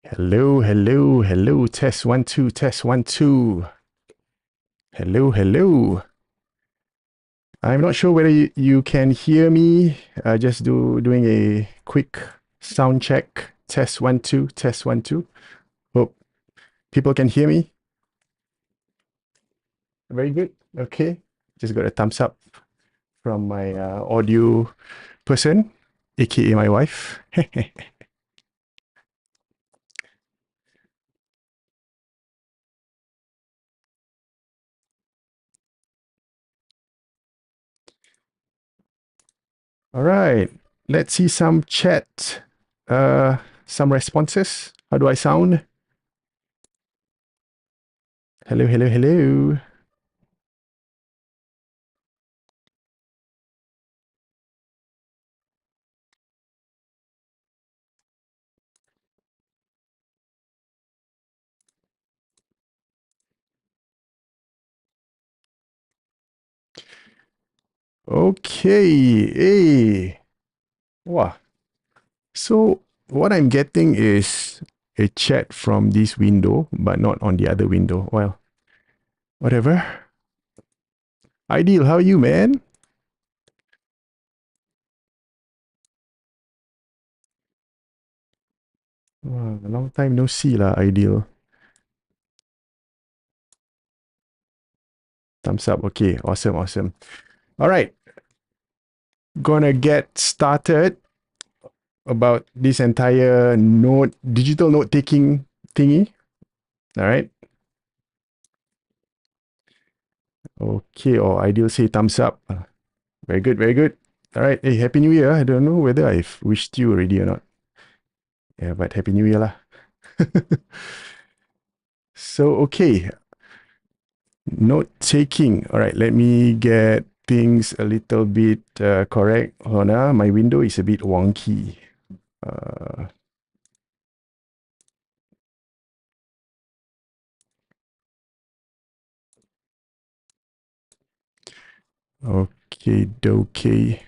Hello, hello, hello. Test 1 2, test 1 2. Hello, hello. I'm not sure whether you can hear me. Just doing a quick sound check. Test 1 2, test 1 2. Hope people can hear me. Very good. Okay. Just got a thumbs up from my audio person, aka my wife. All right. Let's see some chat. Some responses. How do I sound? Hello, hello, hello. Okay. Hey. Wow. So what I'm getting is a chat from this window, but not on the other window. Well, whatever. Ideal, how are you, man? Wow, a long time no see lah, Ideal. Thumbs up. Okay, awesome, awesome. All right. Gonna get started about this entire digital note taking thingy. All right. Okay, or Ideal say thumbs up. Very good, very good. All right. Hey, Happy New Year. I don't know whether I've wished you already or not. Yeah, but Happy New Year lah. So, okay. Note taking. All right. Let me get things a little bit correct. Hold on. My window is a bit wonky. Okay, dokey.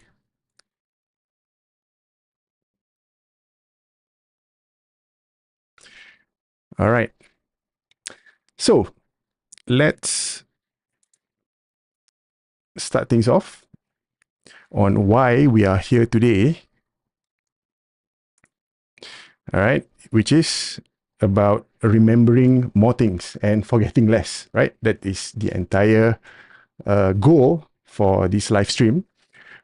All right. So, let's start things off on why we are here today. All right. Which is about remembering more things and forgetting less, right? That is the entire goal for this live stream.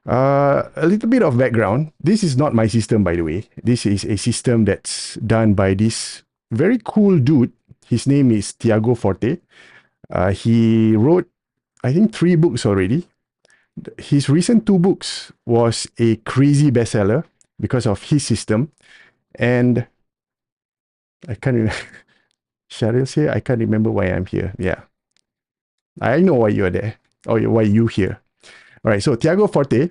A little bit of background. This is not my system, by the way. This is a system that's done by this very cool dude. His name is Tiago Forte. He wrote, I think, 3 books already. His recent 2 books was a crazy bestseller because of his system. And I can't remember. Cheryl say, I can't remember why I'm here. Yeah. I know why you're there or why you here. All right. So Tiago Forte,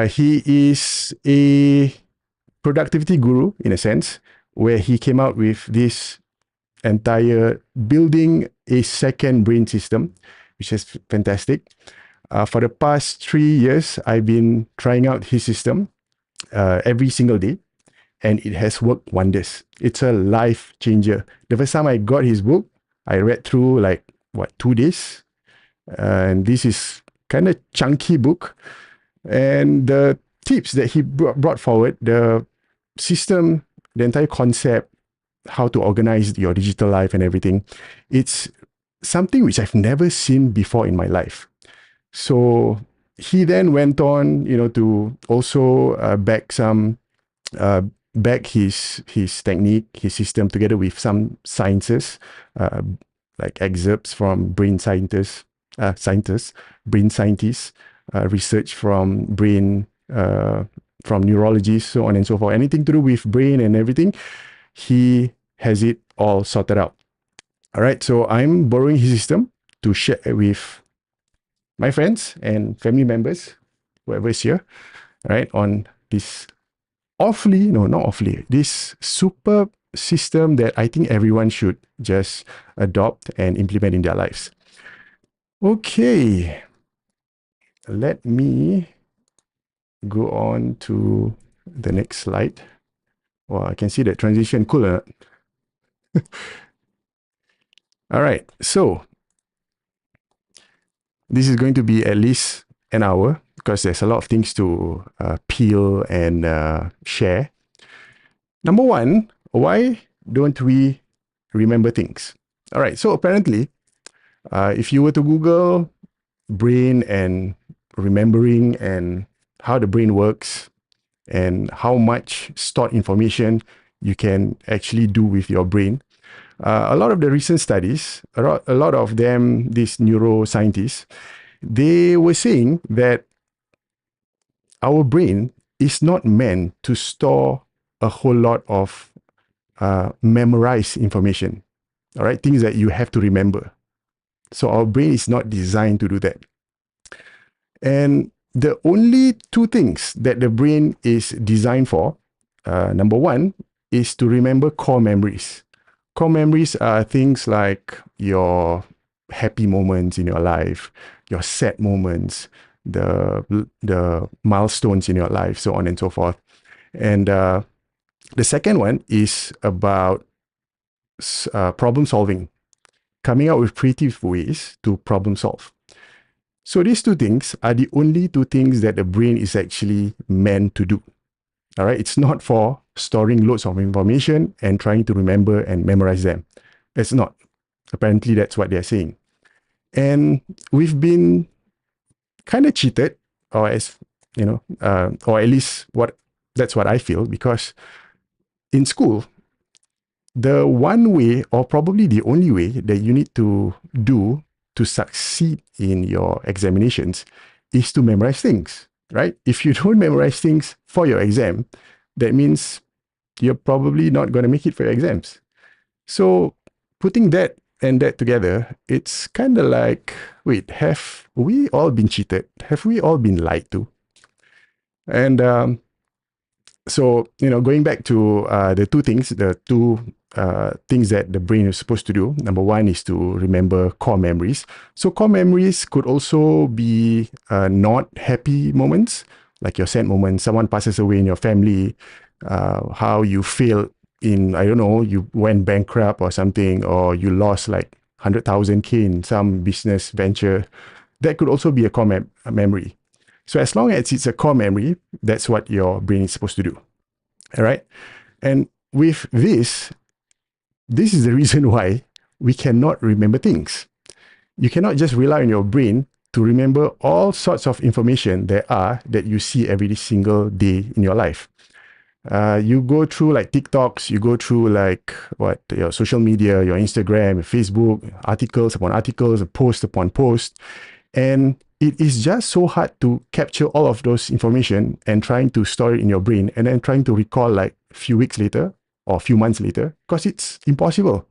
he is a productivity guru in a sense, where he came out with this entire building a second brain system, which is fantastic. For the past 3 years, I've been trying out his system every single day, and it has worked wonders. It's a life changer. The first time I got his book, I read through like 2 days, and this is kind of chunky book, and the tips that he brought forward, the system, the entire concept, how to organize your digital life and everything, it's something which I've never seen before in my life. So he then went on, to also uh, back his technique, his system, together with some sciences, like excerpts from brain scientists, research from from neurologists, so on and so forth. Anything to do with brain and everything, he has it all sorted out. All right, so I'm borrowing his system to share with my friends and family members, whoever is here, right, on this this super system that I think everyone should just adopt and implement in their lives. Okay, let me go on to the next slide. Well, I can see that transition. Cool. All right. So this is going to be at least an hour because there's a lot of things to peel and share. Number one, why don't we remember things? All right. So apparently, if you were to Google brain and remembering and how the brain works and how much stored information you can actually do with your brain, a lot of the recent studies, a lot of them, these neuroscientists, they were saying that our brain is not meant to store a whole lot of memorized information, all right, things that you have to remember. So our brain is not designed to do that. And the only two things that the brain is designed for, number one, is to remember core memories. Core memories are things like your happy moments in your life, your sad moments, the milestones in your life, so on and so forth. And the second one is about problem solving, coming up with creative ways to problem solve. So these two things are the only two things that the brain is actually meant to do. All right, it's not for storing loads of information and trying to remember and memorize them. It's not. Apparently, that's what they're saying. And we've been kind of cheated, or as you know, or at least that's what I feel, because in school, the one way, or probably the only way that you need to do to succeed in your examinations is to memorize things, right? If you don't memorize things for your exam, that means you're probably not going to make it for your exams. So putting that and that together, it's kind of like, wait, have we all been cheated? Have we all been lied to? And so, going back to the two things that the brain is supposed to do. Number one is to remember core memories. So core memories could also be not happy moments, like your sad moments, someone passes away in your family, how you failed in, I don't know, you went bankrupt or something, or you lost like 100,000 in some business venture. That could also be a core memory. So as long as it's a core memory, that's what your brain is supposed to do. All right. And with this is the reason why we cannot remember things. You cannot just rely on your brain to remember all sorts of information that you see every single day in your life. You go through like TikToks, you go through like your social media, your Instagram, your Facebook, articles upon articles, post upon post. And it is just so hard to capture all of those information and trying to store it in your brain and then trying to recall like a few weeks later or a few months later, because it's impossible,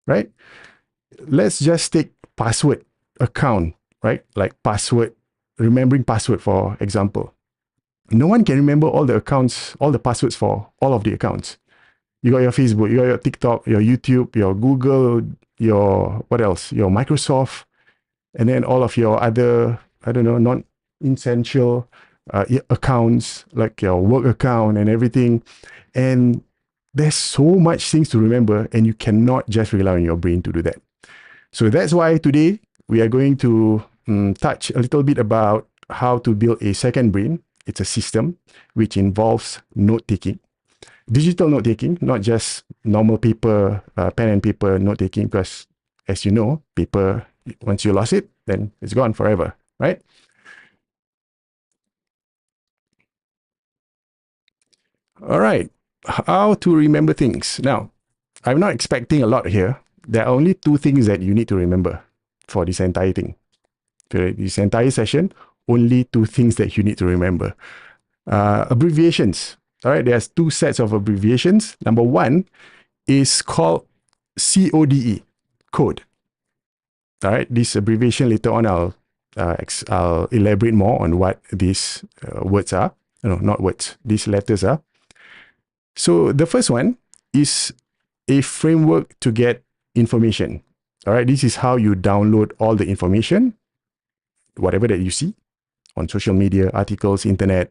right? Let's just take password account, right? Like remembering password, for example. No one can remember all the accounts, all the passwords for all of the accounts. You got your Facebook, you got your TikTok, your YouTube, your Google, your Microsoft, and then all of your other, I don't know, non-essential accounts, like your work account and everything. And there's so much things to remember, and you cannot just rely on your brain to do that. So that's why today we are going to touch a little bit about how to build a second brain. It's a system which involves note-taking, digital note-taking, not just normal paper, pen and paper note-taking, because as you know, paper, once you lost it, then it's gone forever, right? All right, how to remember things. Now, I'm not expecting a lot here. There are only two things that you need to remember for this entire thing. For this entire session, only two things that you need to remember. Abbreviations. All right, there's two sets of abbreviations. Number one is called CODE, code. All right, this abbreviation later on, I'll elaborate more on what these words are. No, not words. These letters are. So the first one is a framework to get information. All right, this is how you download all the information, whatever that you see on social media, articles, internet,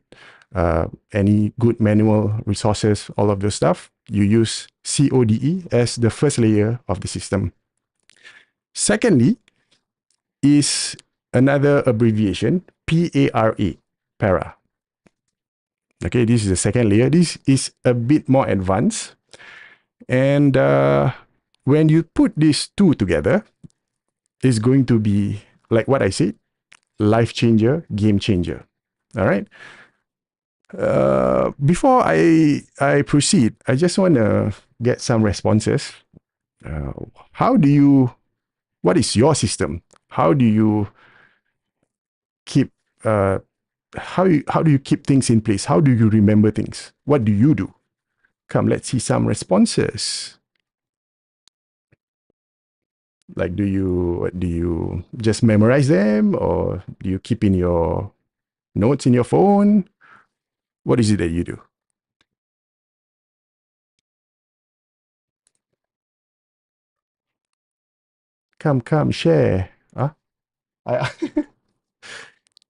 any good manual resources, all of those stuff, you use CODE as the first layer of the system. Secondly, is another abbreviation, PARA, para. Okay, this is the second layer. This is a bit more advanced. And when you put these two together, it's going to be, like what I said, life changer, game changer. All right. Before I proceed, I just want to get some responses. What is your system? How do you keep how do you keep things in place? How do you remember things? What do you do? Come, let's see some responses. Like, do you just memorize them, or do you keep in your notes in your phone? What is it that you do? Come, share. Huh?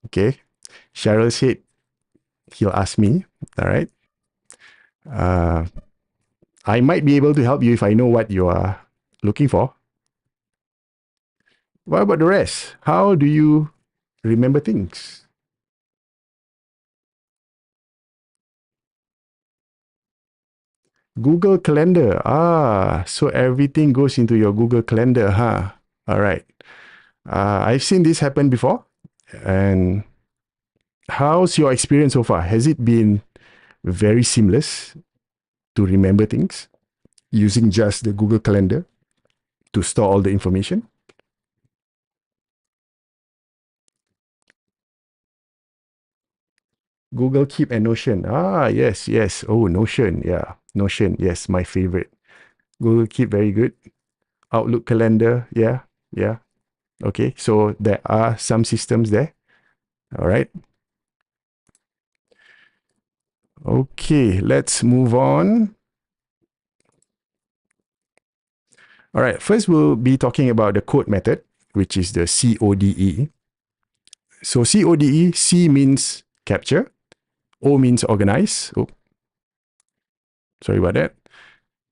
Okay. Cheryl said he'll ask me. All right. I might be able to help you if I know what you are looking for. What about the rest? How do you remember things? Google Calendar. So everything goes into your Google Calendar, huh? All right. I've seen this happen before. And how's your experience so far? Has it been very seamless to remember things using just the Google Calendar to store all the information? Google Keep and Notion. Yes. Oh, Notion. Yeah. Notion. Yes, my favorite. Google Keep, very good. Outlook Calendar. Yeah. Okay. So there are some systems there. All right. Okay. Let's move on. All right. First, we'll be talking about the code method, which is the CODE. So CODE, C means capture. O means organize. Oh, sorry about that.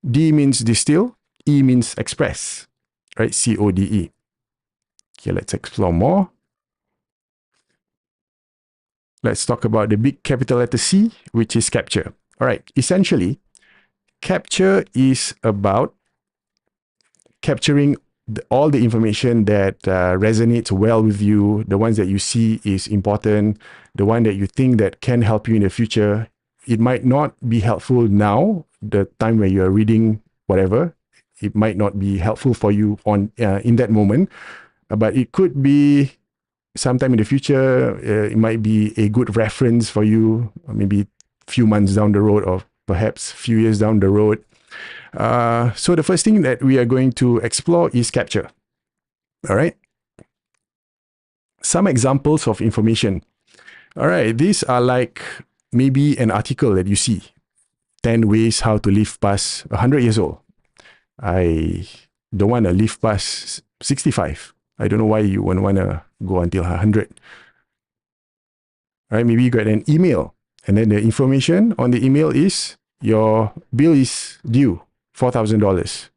D means distill. E means express. Right? CODE. Okay, let's explore more. Let's talk about the big capital letter C, which is capture. All right. Essentially, capture is about capturing all the information that resonates well with you, the ones that you see is important, the one that you think that can help you in the future. It might not be helpful now, the time where you're reading whatever. It might not be helpful for you on in that moment, but it could be sometime in the future. It might be a good reference for you, maybe a few months down the road, or perhaps a few years down the road. So the first thing that we are going to explore is capture. All right. Some examples of information. All right. These are like maybe an article that you see. 10 ways how to live past 100 years old. I don't want to live past 65. I don't know why you wouldn't want to go until 100. All right. Maybe you got an email, and then the information on the email is your bill is due $4,000.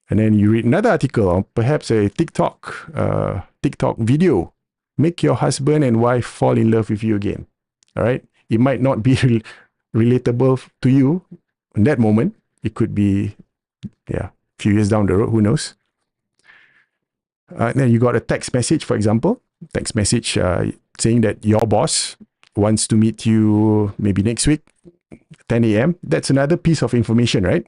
And then you read another article, or perhaps a TikTok video. Make your husband and wife fall in love with you again. All right. It might not be relatable to you in that moment. It could be, a few years down the road. Who knows? Then you got a text message, for example. Text message saying that your boss wants to meet you maybe next week, 10 a.m. That's another piece of information, right?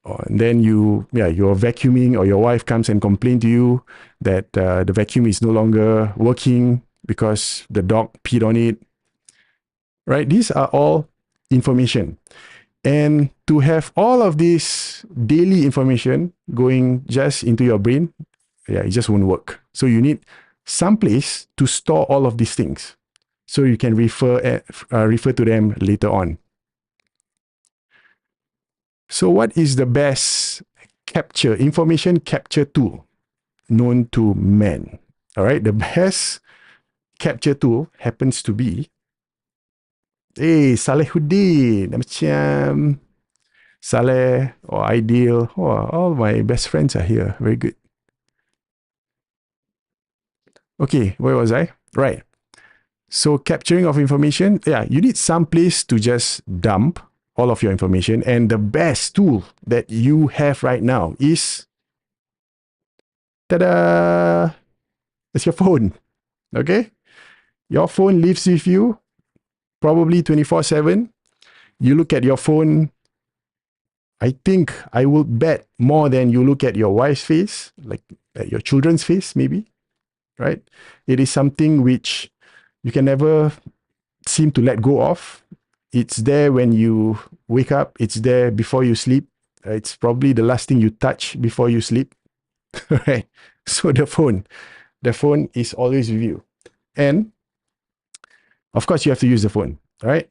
And then you're vacuuming, or your wife comes and complains to you that the vacuum is no longer working because the dog peed on it. Right? These are all information. And to have all of this daily information going just into your brain, it just won't work. So you need some place to store all of these things, so you can refer to them later on. So what is the best information capture tool known to man? All right, the best capture tool happens to be, hey, Salehuddin, macam Saleh or Ideal. Oh, all my best friends are here. Very good. Okay, where was I? Right. So capturing of information, yeah, you need some place to just dump all of your information. And the best tool that you have right now is, ta-da, it's your phone. Okay? Your phone lives with you probably 24/7. You look at your phone, I think I will bet more than you look at your wife's face, like at your children's face, maybe, right? It is something which you can never seem to let go of. It's there when you wake up. It's there before you sleep. It's probably the last thing you touch before you sleep, right? So the phone is always with you. And of course, you have to use the phone, right?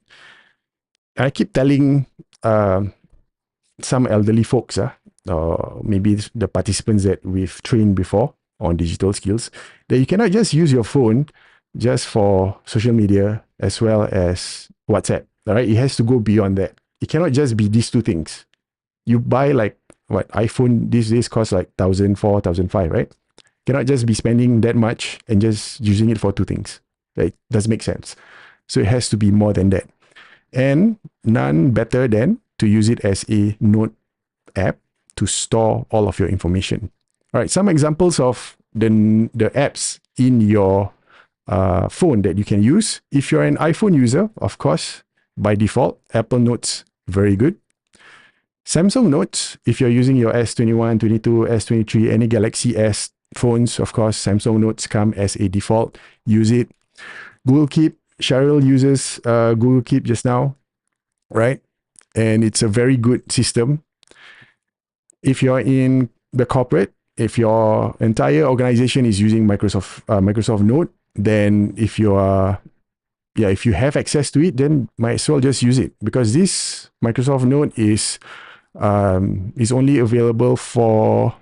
I keep telling some elderly folks, or maybe the participants that we've trained before on digital skills, that you cannot just use your phone just for social media as well as WhatsApp. All right, it has to go beyond that. It cannot just be these two things. You buy like what iPhone these days costs like 1,400, 1,500, right? Cannot just be spending that much and just using it for two things. That doesn't make sense. So it has to be more than that. And none better than to use it as a note app to store all of your information. All right, some examples of the apps in your phone that you can use. If you're an iPhone user, of course, by default, Apple Notes, very good. Samsung Notes, if you're using your S21, 22, S23, any Galaxy S phones, of course, Samsung Notes come as a default. Use it. Google Keep, Cheryl uses Google Keep just now, right? And it's a very good system. If you're in the corporate, if your entire organization is using Microsoft Note, then if you have access to it, then might as well just use it, because this Microsoft Note is only available for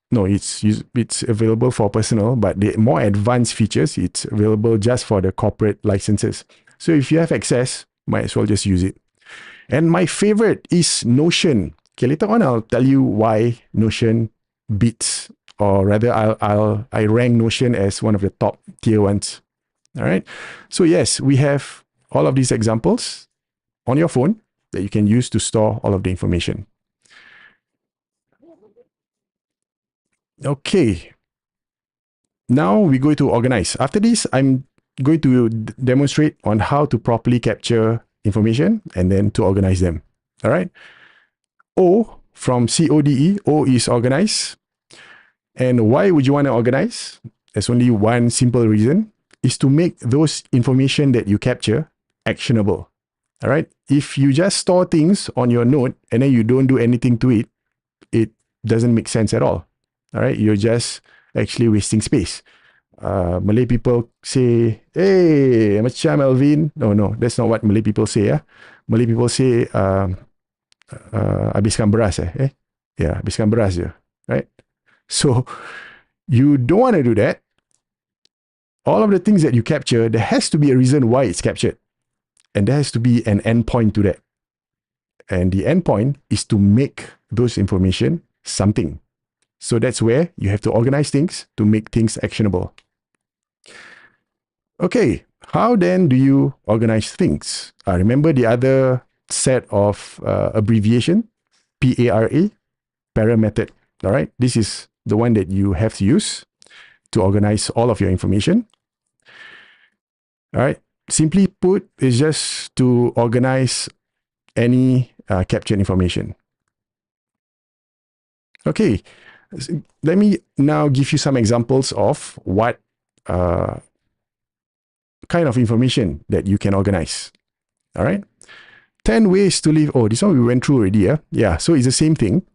it's available for personal, but the more advanced features, it's available just for the corporate licenses. So if you have access, might as well just use it. And my favorite is Notion. Okay, later on I'll tell you why Notion beats, or rather I rank Notion as one of the top tier ones. All right. So yes, we have all of these examples on your phone that you can use to store all of the information. Okay. Now we go to organize. After this, I'm going to demonstrate on how to properly capture information and then to organize them. All right. O from CODE, O is organize. And why would you want to organize? There's only one simple reason, is to make those information that you capture actionable. All right. If you just store things on your note and then you don't do anything to it, it doesn't make sense at all. All right. You're just actually wasting space. Malay people say, hey, macam Alvin. No, that's not what Malay people say. Malay people say, habiskan beras Yeah, habiskan beras je. Right? So you don't want to do that. All of the things that you capture, there has to be a reason why it's captured. And there has to be an endpoint to that. And the endpoint is to make those information something. So that's where you have to organize things to make things actionable. Okay, how then do you organize things? Remember the other set of abbreviation, PARA, para method. All right, this is the one that you have to use to organize all of your information. All right, simply put, is just to organize any captured information. Okay, let me now give you some examples of what kind of information that you can organize. All right, 10 ways to live. Oh, this one we went through already. Yeah, so it's the same thing.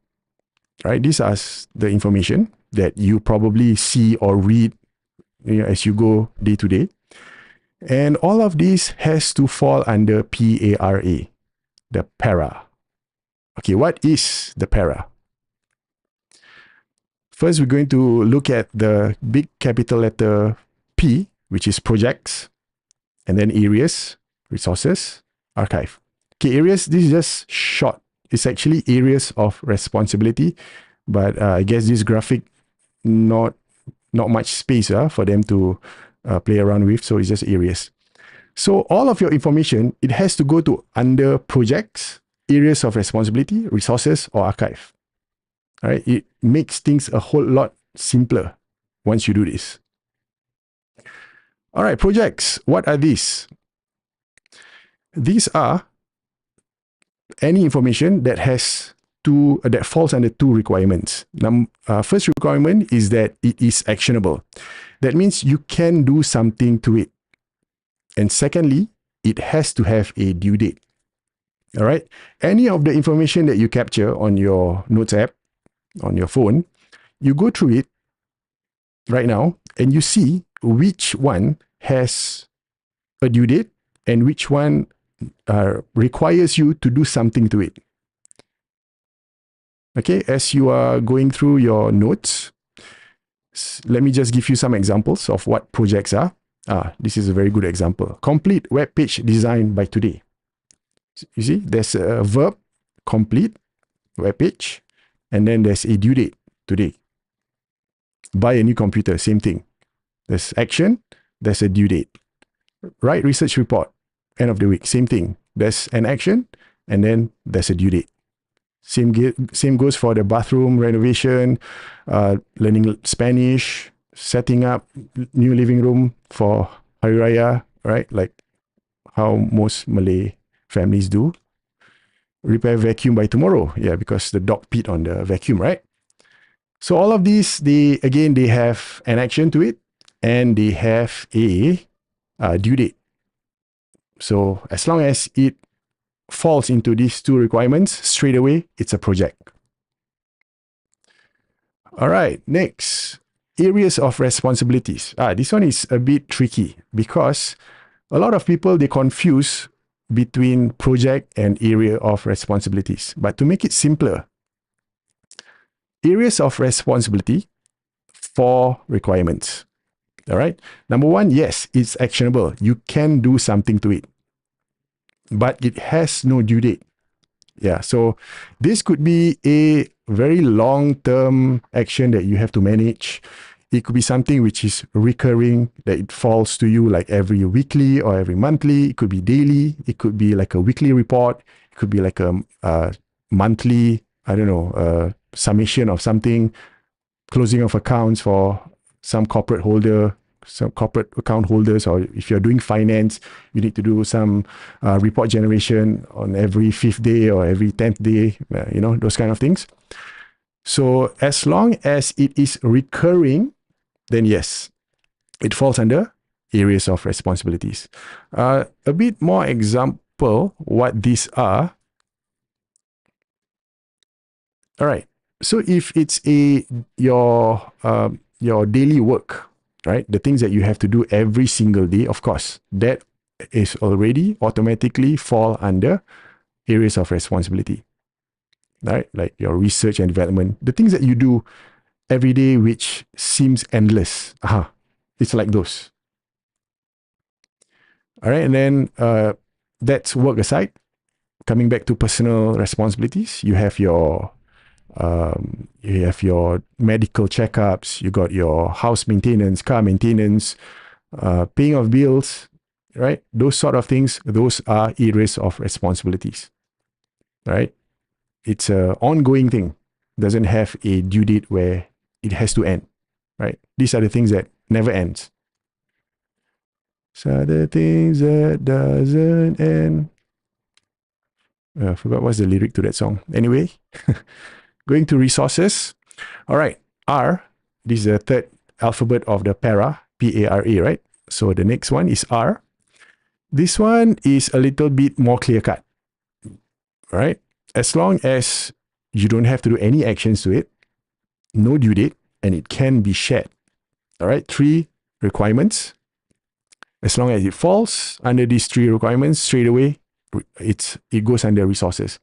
Right, these are the information that you probably see or read as you go day to day. And all of these has to fall under PARA, the para. Okay, what is the para? First, we're going to look at the big capital letter P, which is projects, and then areas, resources, archive. Okay, areas, this is just short. It's actually areas of responsibility, but I guess this graphic, not much space for them to play around with, so it's just areas. So all of your information, it has to go to under projects, areas of responsibility, resources, or archive. All right, it makes things a whole lot simpler once you do this. All right, projects, what are these? These are any information that has that falls under two requirements. First requirement is that it is actionable. That means you can do something to it. And secondly, it has to have a due date. All right. Any of the information that you capture on your Notes app, on your phone, you go through it right now and you see which one has a due date and which one requires you to do something to it. Okay, as you are going through your notes, let me just give you some examples of what projects are. This is a very good example. Complete web page design by today. You see, there's a verb, complete web page, and then there's a due date, today. Buy a new computer, same thing. There's action, there's a due date. Write research report, end of the week, same thing. There's an action, and then there's a due date. Same goes for the bathroom renovation, learning Spanish, setting up new living room for Hari Raya, right? Like how most Malay families do. Repair vacuum by tomorrow. Yeah, because the dog peed on the vacuum, right? So all of these, they have an action to it and they have a due date. So as long as it falls into these two requirements, straight away, it's a project. All right, next, areas of responsibilities. This one is a bit tricky because a lot of people, they confuse between project and area of responsibilities. But to make it simpler, areas of responsibility, 4 requirements. All right. Number 1, yes, it's actionable. You can do something to it, but it has no due date. Yeah. So this could be a very long-term action that you have to manage. It could be something which is recurring, that it falls to you like every weekly or every monthly. It could be daily. It could be like a weekly report. It could be like a monthly, summation of something, closing of accounts for some corporate holder, some corporate account holders, or if you're doing finance, you need to do some report generation on every 5th day or every 10th day, those kind of things. So as long as it is recurring, then yes, it falls under areas of responsibilities. A bit more example what these are. All right. So if it's your daily work, right? The things that you have to do every single day, of course, that is already automatically fall under areas of responsibility, right? Like your research and development, the things that you do every day, which seems endless. It's like those. All right. And then that's work aside. Coming back to personal responsibilities, you have your medical checkups, you got your house maintenance, car maintenance, paying of bills, right? Those sort of things, those are areas of responsibilities, right? It's an ongoing thing. Doesn't have a due date where it has to end, right? These are the things that never ends. So the things that doesn't end. I forgot what's the lyric to that song. Anyway, going to resources. All right, R. This is the third alphabet of the para, P-A-R-A, right? So the next one is R. This one is a little bit more clear-cut, right? As long as you don't have to do any actions to it, no due date, and it can be shared. All right, 3 requirements. As long as it falls under these 3 requirements, straight away, it goes under resources.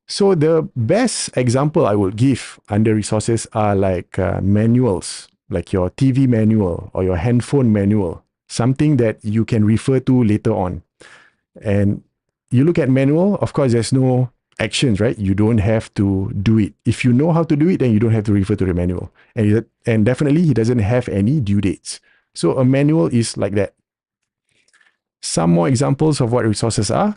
So the best example I would give under resources are like manuals, like your TV manual or your handphone manual. something that you can refer to later on. And you look at manual, of course, there's no actions, right? You don't have to do it. If you know how to do it, then you don't have to refer to the manual. And definitely, he doesn't have any due dates. So a manual is like that. Some more examples of what resources are.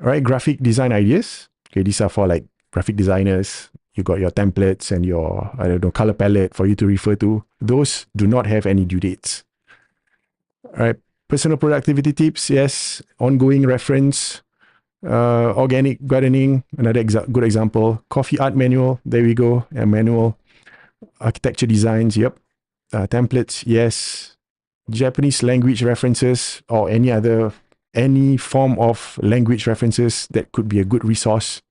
All right, graphic design ideas. Okay, these are for like graphic designers. You got your templates and your, I don't know, color palette for you to refer to. Those do not have any due dates. All right, personal productivity tips. Yes, ongoing reference. Organic gardening, another good example. Coffee art manual. There we go. A manual. Architecture designs. Yep. Templates. Yes. Japanese language references or any form of language references that could be a good resource.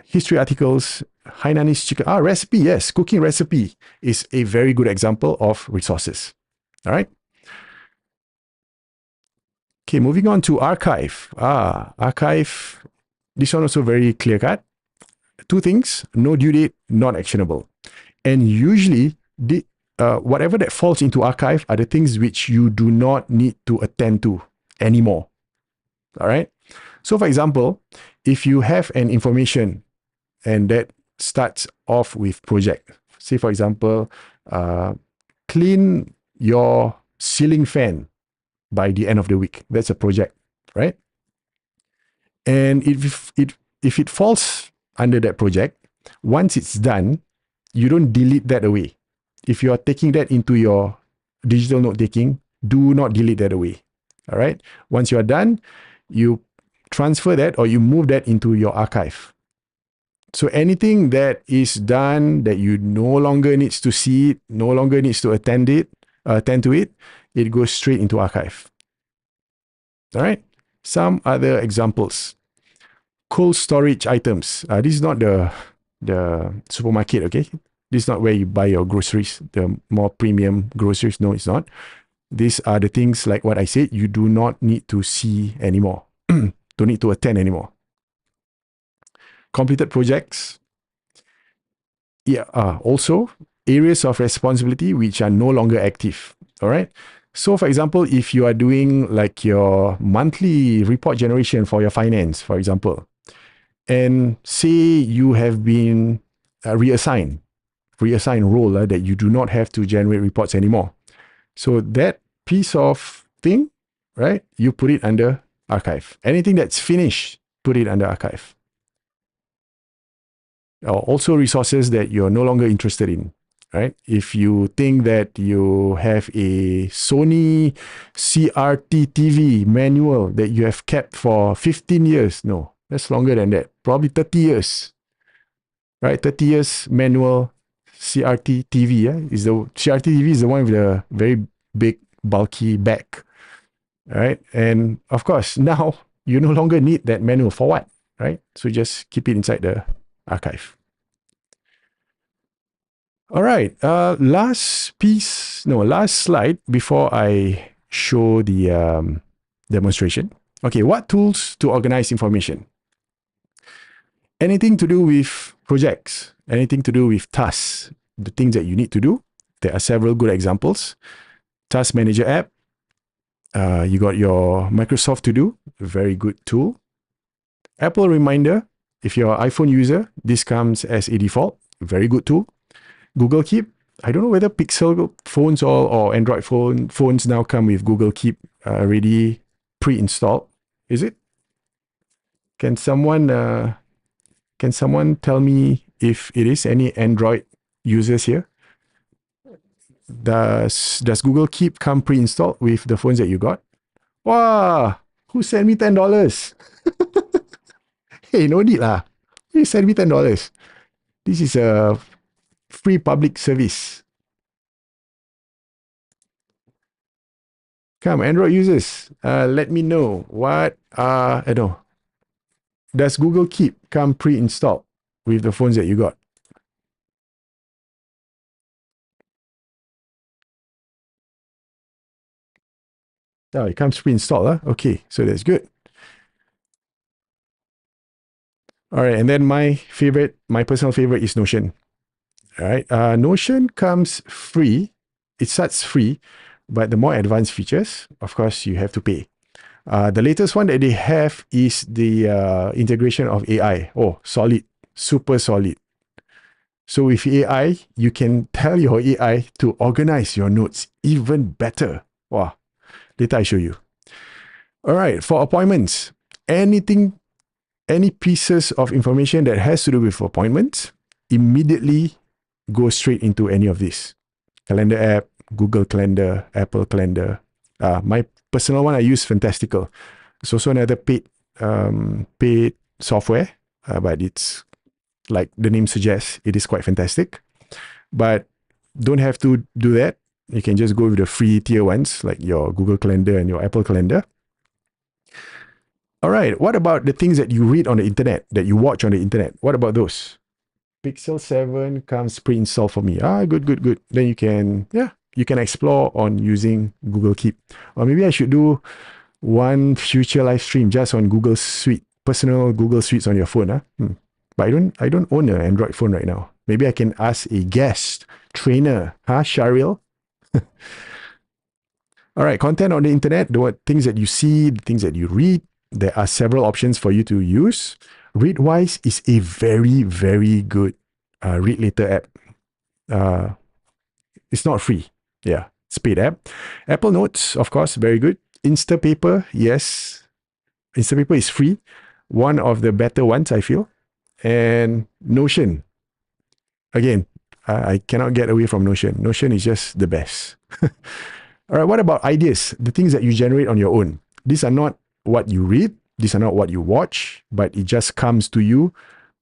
History articles, Hainanese chicken. Recipe. Yes. Cooking recipe is a very good example of resources. All right. Okay, moving on to archive. Archive. This one also very clear cut. Two things: no due date, not actionable. And usually, whatever that falls into archive are the things which you do not need to attend to anymore. All right. So, for example, if you have an information and that starts off with project, say, for example, clean your ceiling fan by the end of the week. That's a project, right? And if it falls under that project, once it's done, you don't delete that away. If you are taking that into your digital note taking, do not delete that away. All right. Once you are done, you transfer that or you move that into your archive. So anything that is done that you no longer needs to see it, no longer needs to attend to it, it goes straight into archive. All right. Some other examples. Cold storage items. This is not the supermarket, okay? This is not where you buy your groceries, the more premium groceries. No, it's not. These are the things like what I said, you do not need to see anymore. Don't need to attend anymore. Completed projects. Yeah, also areas of responsibility which are no longer active. All right. So, for example, if you are doing like your monthly report generation for your finance, for example, and say you have been reassigned role that you do not have to generate reports anymore. So that piece of thing, right, you put it under archive. Anything that's finished, put it under archive. Also resources that you're no longer interested in, right? If you think that you have a Sony CRT TV manual that you have kept for 15 years, no, that's longer than that. Probably 30 years, right? 30 years manual CRT TV. Is the CRT TV is the one with the very big, bulky back, right? And of course, now you no longer need that manual for what, right? So just keep it inside the archive. All right. Last slide before I show the demonstration. Okay, what tools to organize information? Anything to do with projects, anything to do with tasks, the things that you need to do. There are several good examples. Task Manager app. You got your Microsoft To Do, a very good tool. Apple Reminder. If you're an iPhone user, this comes as a default. Very good tool. Google Keep. I don't know whether Pixel phones or Android phones now come with Google Keep already pre-installed. Is it? Can someone tell me if it is? Any Android users here? Does Google Keep come pre-installed with the phones that you got? Wow! Who sent me $10? Hey, no need lah. Who sent me $10? This is a free public service. Come, Android users, let me know what does Google Keep come pre-installed with the phones that you got? Oh, it comes pre-installed, huh? Okay, so that's good. All right, and then my personal favorite is Notion. All right, Notion comes free it starts free, but the more advanced features, of course, you have to pay. The latest one that they have is the integration of AI. Oh, solid, super solid. So with AI, you can tell your AI to organize your notes even better. Wow. Later I show you. All right, for appointments, any pieces of information that has to do with appointments, immediately go straight into any of these. Calendar app, Google Calendar, Apple Calendar. My personal one, I use Fantastical. It's also another paid software, but it's like the name suggests, it is quite fantastic. But don't have to do that. You can just go with the free tier ones, like your Google Calendar and your Apple Calendar. All right, what about the things that you read on the internet, that you watch on the internet? What about those? Pixel 7 comes pre-installed for me. Good. Then you can explore on using Google Keep. Or maybe I should do one future live stream just on Google Suite, personal Google Suites on your phone. But I don't own an Android phone right now. Maybe I can ask a guest trainer, Sharil? All right, content on the internet, the things that you see, the things that you read, there are several options for you to use. Readwise is a very, very good read later app. It's not free. Yeah, it's paid app. Apple Notes, of course, very good. Instapaper, yes. Instapaper is free. One of the better ones, I feel. And Notion. Again, I cannot get away from Notion. Notion is just the best. All right, what about ideas? The things that you generate on your own. These are not what you read. These are not what you watch, but it just comes to you,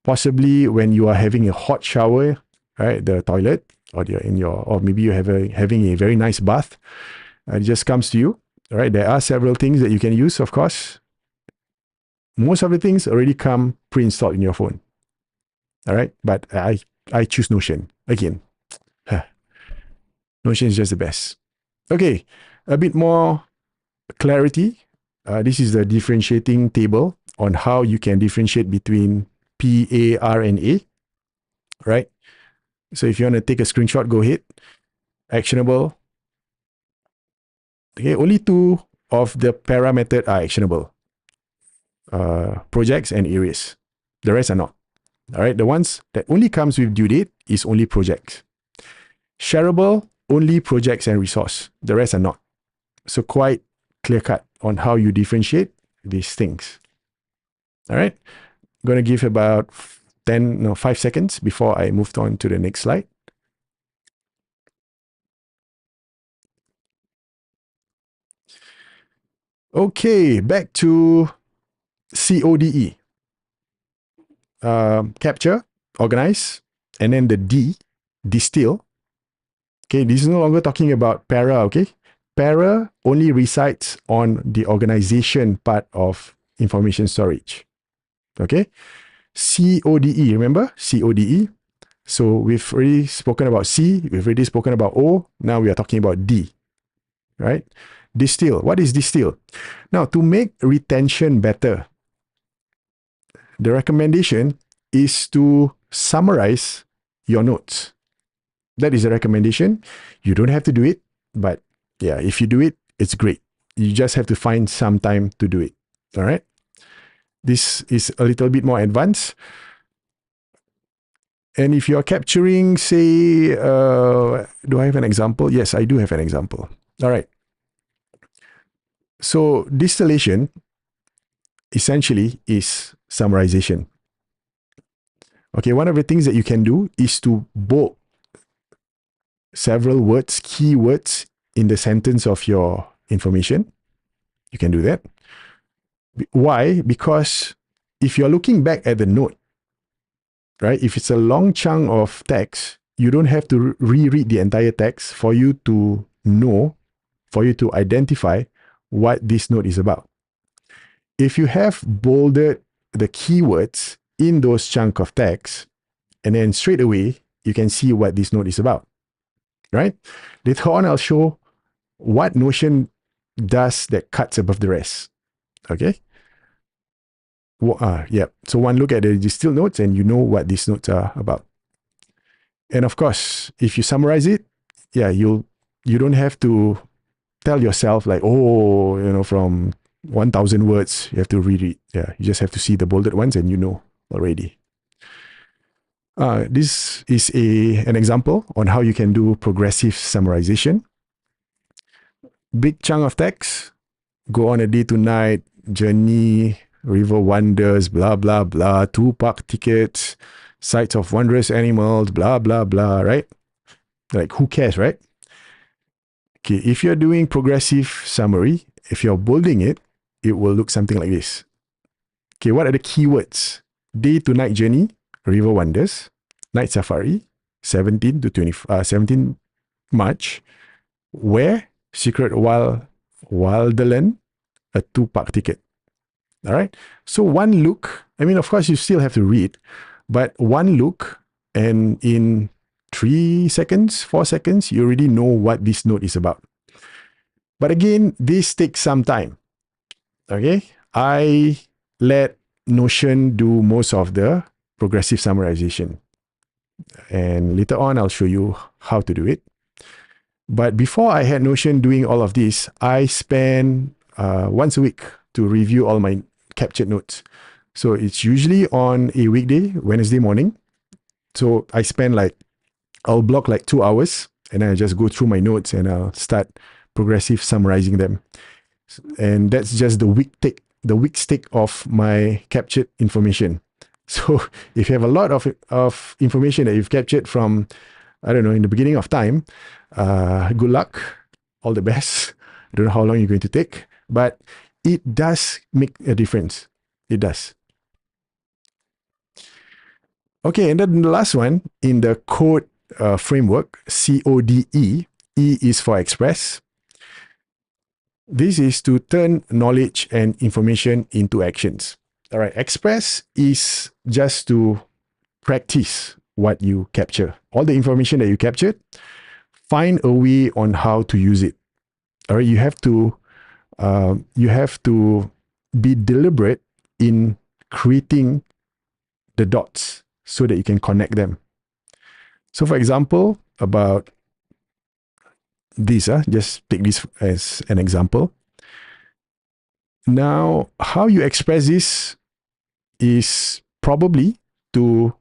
possibly when you are having a hot shower, right? The toilet, or or maybe you're having a very nice bath. It just comes to you. All right, there are several things that you can use, of course. Most of the things already come pre-installed in your phone. All right, but I choose Notion. Again, Notion is just the best. Okay, a bit more clarity. This is the differentiating table on how you can differentiate between P, A, R, and A. Right? So if you want to take a screenshot, go ahead. Actionable. Okay, only 2 of the para method are actionable. Projects and areas. The rest are not. All right, the ones that only comes with due date is only projects. Shareable, only projects and resource. The rest are not. So quite clear cut on how you differentiate these things. All right, I'm going to give about 5 seconds before I move on to the next slide. Okay, back to CODE. Capture, organize, and then the D, distill. Okay, this is no longer talking about para, okay? Para only resides on the organization part of information storage. Okay? CODE, remember? CODE. So we've already spoken about C, we've already spoken about O, now we are talking about D. Right? Distill. What is distill? Now, to make retention better, the recommendation is to summarize your notes. That is a recommendation. You don't have to do it, but yeah, if you do it, it's great. You just have to find some time to do it. All right. This is a little bit more advanced. And if you're capturing, say, do I have an example? Yes, I do have an example. All right. So distillation essentially is summarization. Okay, one of the things that you can do is to bold several words, keywords in the sentence of your information. You can do that. Why? Because if you're looking back at the note, right, if it's a long chunk of text, you don't have to reread the entire text for you to know, for you to identify what this note is about. If you have bolded the keywords in those chunk of text, and then straight away, you can see what this note is about, right? Later on, I'll show what Notion does that cuts above the rest, okay? Yeah, so one look at the distilled notes and you know what these notes are about. And of course, if you summarize it, yeah, you'll You don't have to tell yourself like, oh, from 1,000 words, you have to read it. Yeah, you just have to see the bolded ones and you know already. This is an example on how you can do progressive summarization. Big chunk of text, go on a day to night journey, river wonders, blah, blah, blah, 2 park tickets, sights of wondrous animals, blah, blah, blah, right? Like, who cares, right? Okay, if you're doing progressive summary, if you're bolding it, it will look something like this. Okay, what are the keywords? Day to night journey, river wonders, night safari, 17 to 17 March, where secret wonderland, a 2 park ticket. All right. So one look, I mean, of course, you still have to read, but one look, and in 3 seconds, 4 seconds, you already know what this note is about. But again, this takes some time. Okay. I let Notion do most of the progressive summarization. And later on, I'll show you how to do it. But before I had Notion doing all of this, I spend once a week to review all my captured notes. So it's usually on a weekday, Wednesday morning. So I spend I'll block 2 hours and then I just go through my notes and I'll start progressive summarizing them. And that's just the week take of my captured information. So if you have a lot of information that you've captured from, I don't know, in the beginning of time, good luck, all the best. I don't know how long you're going to take, but it does make a difference. It does. Okay, and then the last one in the code framework, CODE, E is for express. This is to turn knowledge and information into actions. All right, express is just to practice what you capture. All the information that you captured, find a way on how to use it. All right, you have to be deliberate in creating the dots so that you can connect them. So for example, about this, just take this as an example. Now, how you express this is probably to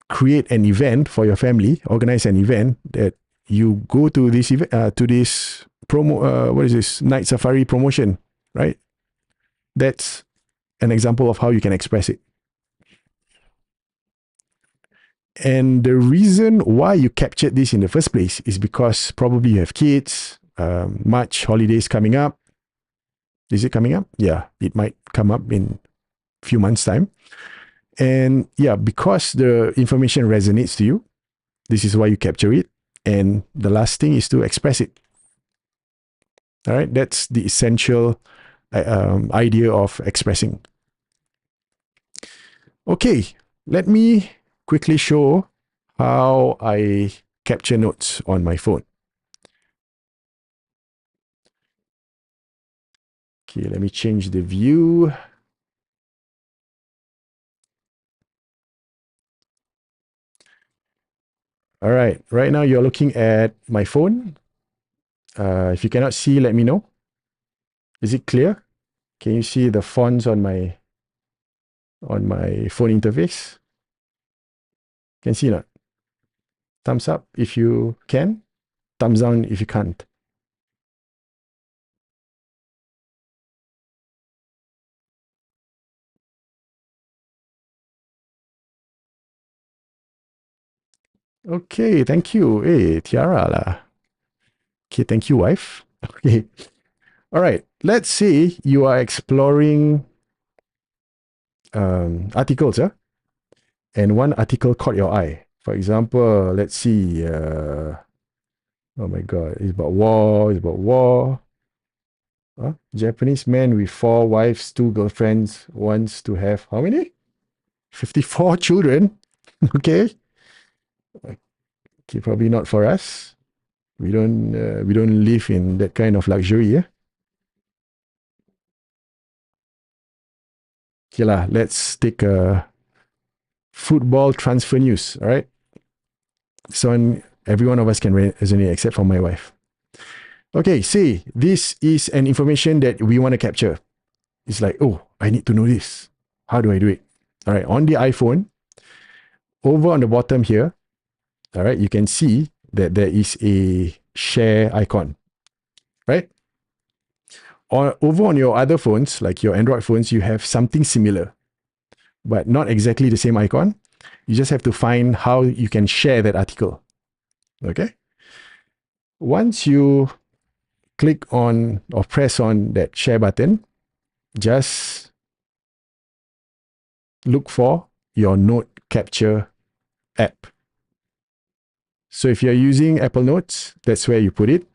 create an event for your family, organize an event that you go to this event, to this what is this, night safari promotion, right? That's an example of how you can express it. And the reason why you captured this in the first place is because probably you have kids, March holidays coming up. Is it coming up? Yeah, it might come up in a few months' time. And yeah, because the information resonates to you, this is why you capture it. And the last thing is to express it. All right, that's the essential idea of expressing. Okay, let me quickly show how I capture notes on my phone. Okay, let me change the view. All right, right now you're looking at my phone. If you cannot see, let me know. Is it clear? Can you see the fonts on my phone interface? Can see not? Thumbs up if you can. Thumbs down if you can't. Okay, thank you. Hey, Tiara lah. Okay, thank you, wife. Okay. All right. Let's say you are exploring articles, and one article caught your eye. For example, let's see. Oh my God, it's about war. It's about war. Japanese man with 4 wives, 2 girlfriends wants to have how many? 54 children. Okay. Okay, probably not for us. We don't live in that kind of luxury, yeah. Okay lah, let's take a football transfer news. All right. So Every one of us can resonate except for my wife. Okay, say this is an information that we want to capture. It's like, oh, I need to know this. How do I do it? All right, on the iPhone, over on the bottom here, all right, you can see that there is a share icon, right? Or over on your other phones, like your Android phones, you have something similar, but not exactly the same icon. You just have to find how you can share that article. Okay. Once you click on or press on that share button, just look for your note capture app. So if you're using Apple Notes, that's where you put it.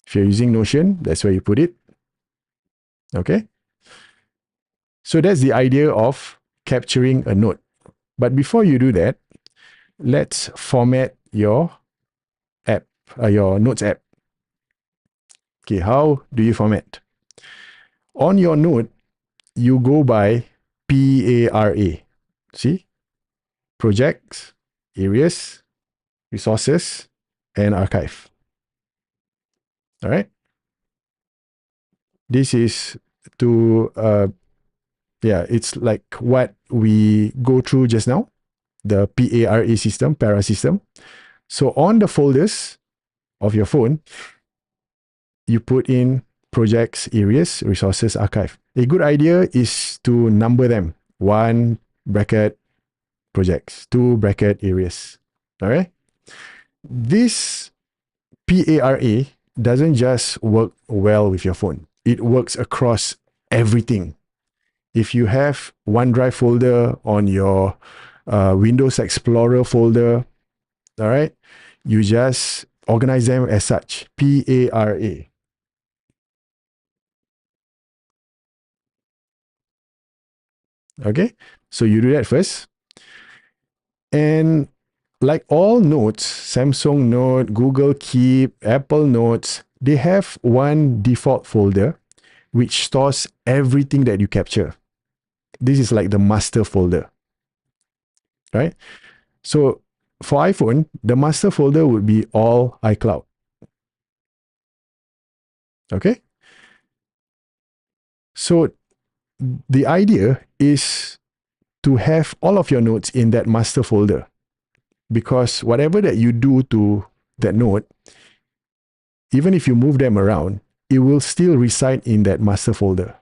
If you're using Notion, that's where you put it. Okay. So that's the idea of capturing a note. But before you do that, let's format your app, your Notes app. Okay, how do you format? On your note, you go by PARA. See? Projects, areas, resources, and archive. All right. This is to, it's like what we go through just now, the PARA system, para system. So on the folders of your phone, you put in projects, areas, resources, archive. A good idea is to number them. 1 bracket projects, 2 bracket areas. All right. This PARA doesn't just work well with your phone. It works across everything. If you have OneDrive folder on your Windows Explorer folder, all right, you just organize them as such, PARA. Okay, so you do that first. And like all notes, Samsung Note, Google Keep, Apple Notes, they have one default folder which stores everything that you capture. This is like the master folder, right? So for iPhone, the master folder would be all iCloud. Okay? So the idea is to have all of your notes in that master folder, because whatever that you do to that note, even if you move them around, it will still reside in that master folder.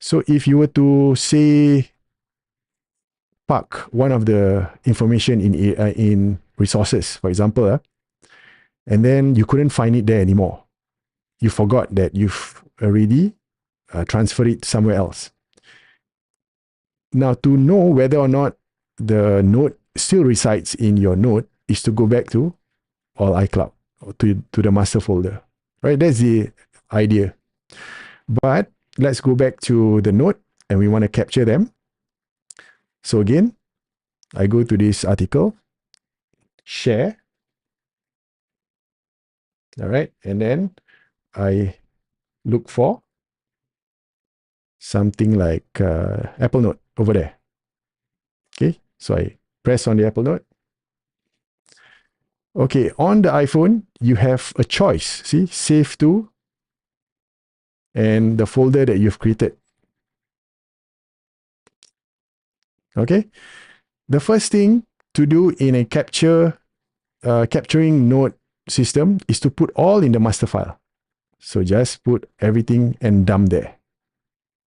So if you were to say park one of the information in resources, for example, and then you couldn't find it there anymore, you forgot that you've already transferred it somewhere else. Now, to know whether or not the note still resides in your note is to go back to all iCloud, or to the master folder, right? That's the idea. But let's go back to the note and we want to capture them. So again, I go to this article, share, all right, and then I look for something like Apple Note over there. Okay, so I press on the Apple Note. Okay, on the iPhone, you have a choice. See, save to, and the folder that you've created. Okay, the first thing to do in a capturing note system is to put all in the master file. So just put everything and dump there.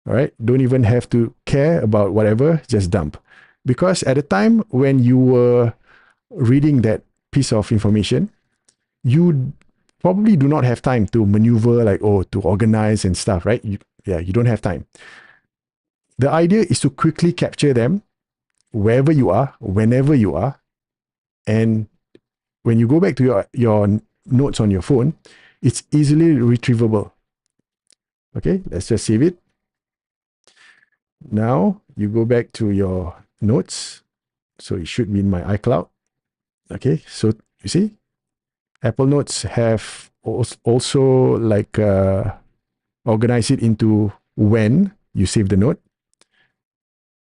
All right, don't even have to care about whatever, just dump. Because at the time when you were reading that piece of information, you probably do not have time to maneuver, like, to organize and stuff, right? You don't have time. The idea is to quickly capture them wherever you are, whenever you are. And when you go back to your notes on your phone, it's easily retrievable. Okay, let's just save it. Now you go back to your notes. So it should be in my iCloud. Okay, so you see, Apple Notes have also like organize it into when you save the note.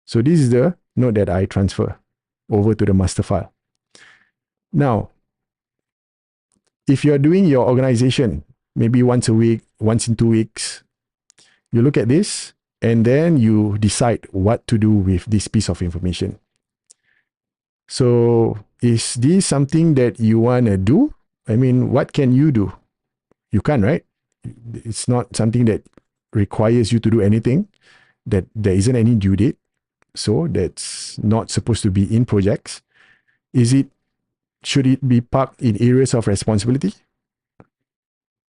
So this is the note that I transfer over to the master file. Now, if you're doing your organization, maybe once a week, once in 2 weeks, you look at this and then you decide what to do with this piece of information. So is this something that you want to do? I mean, what can you do? You can, right? It's not something that requires you to do anything, that there isn't any due date. So that's not supposed to be in projects. Should it be parked in areas of responsibility?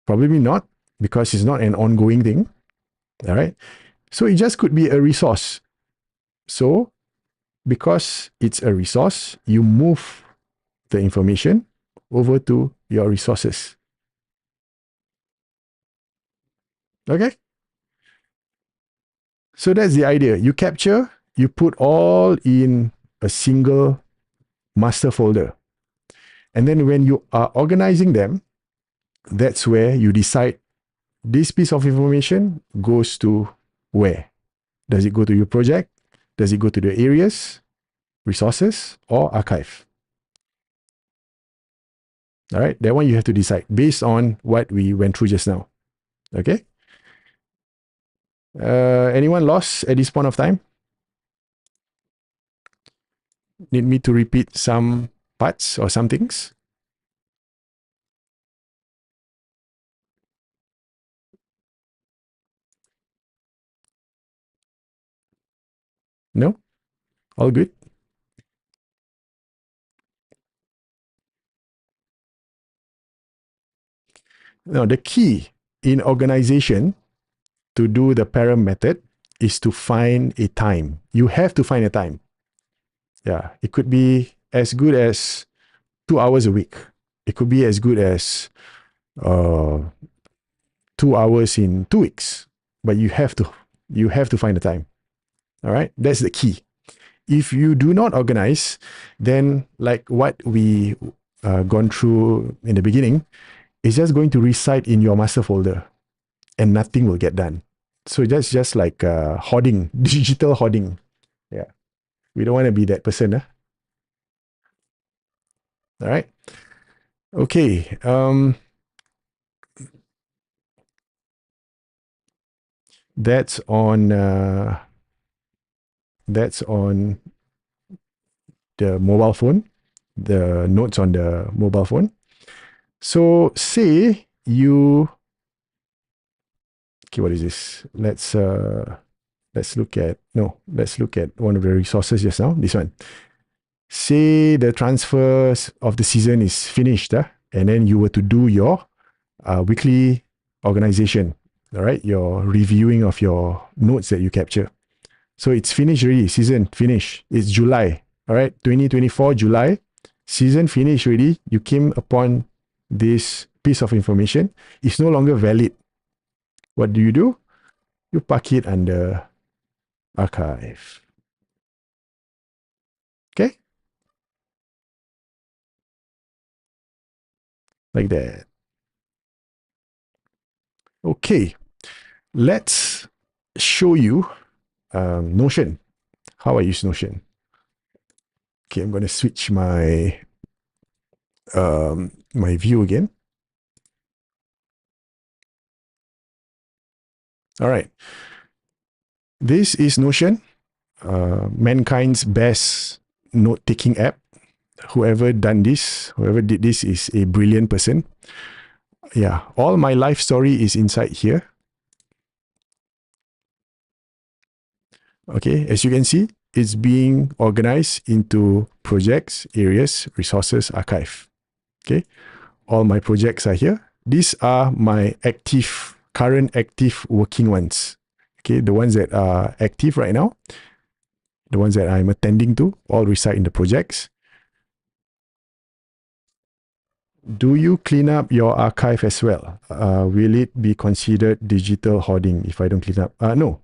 Probably not, because it's not an ongoing thing. All right. So it just could be a resource. So because it's a resource, you move the information over to your resources. Okay. So that's the idea. You capture, you put all in a single master folder. And then when you are organizing them, that's where you decide this piece of information goes to where. Does it go to your project? Does it go to the areas, resources, or archive? All right, that one you have to decide based on what we went through just now. Okay. Anyone lost at this point of time? Need me to repeat some parts or some things? No? All good? Now, the key in organization to do the param method is to find a time. You have to find a time. Yeah, it could be as good as 2 hours a week. It could be as good as 2 hours in 2 weeks. But you have to find the time. All right, that's the key. If you do not organize, then like what we gone through in the beginning, it's just going to reside in your master folder and nothing will get done. So that's just like hoarding, digital hoarding. Yeah. We don't want to be that person. All right. Okay. That's on the mobile phone, the notes on the mobile phone. So say you, okay, what is this? Let's look at one of the resources just now, this one. Say the transfers of the season is finished, and then you were to do your weekly organization, all right, your reviewing of your notes that you capture. So it's finished already, season finished. It's July, all right, 2024 July, season finished already. You came upon this piece of information. It's no longer valid. What do? You park it under archive. Okay? Like that. Okay. Let's show you Notion. How I use Notion. Okay, I'm going to switch my my view again. All right. This is Notion, mankind's best note-taking app. Whoever did this is a brilliant person. Yeah, all my life story is inside here. Okay, as you can see, it's being organized into projects, areas, resources, archive. Okay, all my projects are here. These are my current active working ones. Okay, the ones that are active right now, the ones that I'm attending to, all reside in the projects. Do you clean up your archive as well? Will it be considered digital hoarding if I don't clean up? No.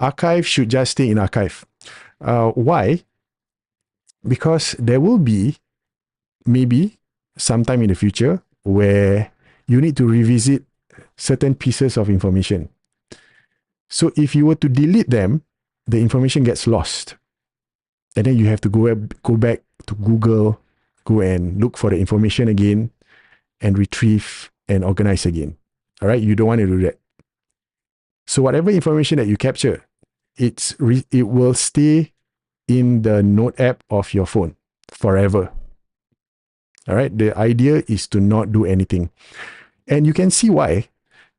Archive should just stay in archive. Why? Because there will be maybe sometime in the future where you need to revisit certain pieces of information. So if you were to delete them, the information gets lost. And then you have to go back to Google, go and look for the information again and retrieve and organize again. All right, you don't want to do that. So whatever information that you capture, it will stay in the Note app of your phone forever. All right, the idea is to not do anything. And you can see why,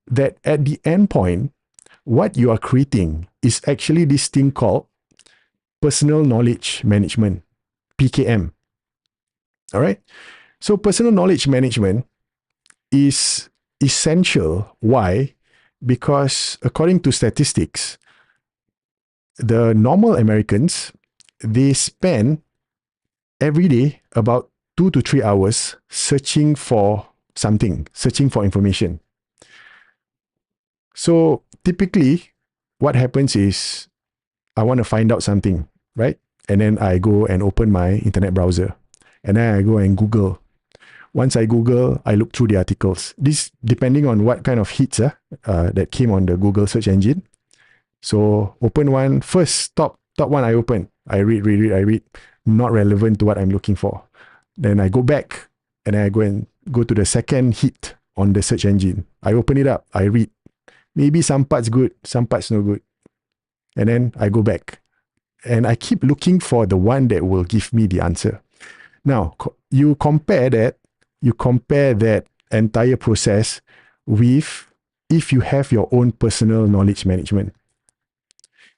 that at the end point, what you are creating is actually this thing called personal knowledge management, PKM. All right. So personal knowledge management is essential. Why? Because according to statistics, the normal Americans, they spend every day about 2 to 3 hours searching for something, searching for information. So typically, what happens is I want to find out something, right? And then I go and open my internet browser. And then I go and Google. Once I Google, I look through the articles. This depending on what kind of hits that came on the Google search engine. So open one, first top one I open. I read. Not relevant to what I'm looking for. Then I go back and I go to the second hit on the search engine. I open it up, I read. Maybe some parts good, some parts no good. And then I go back. And I keep looking for the one that will give me the answer. Now, you compare that entire process with if you have your own personal knowledge management.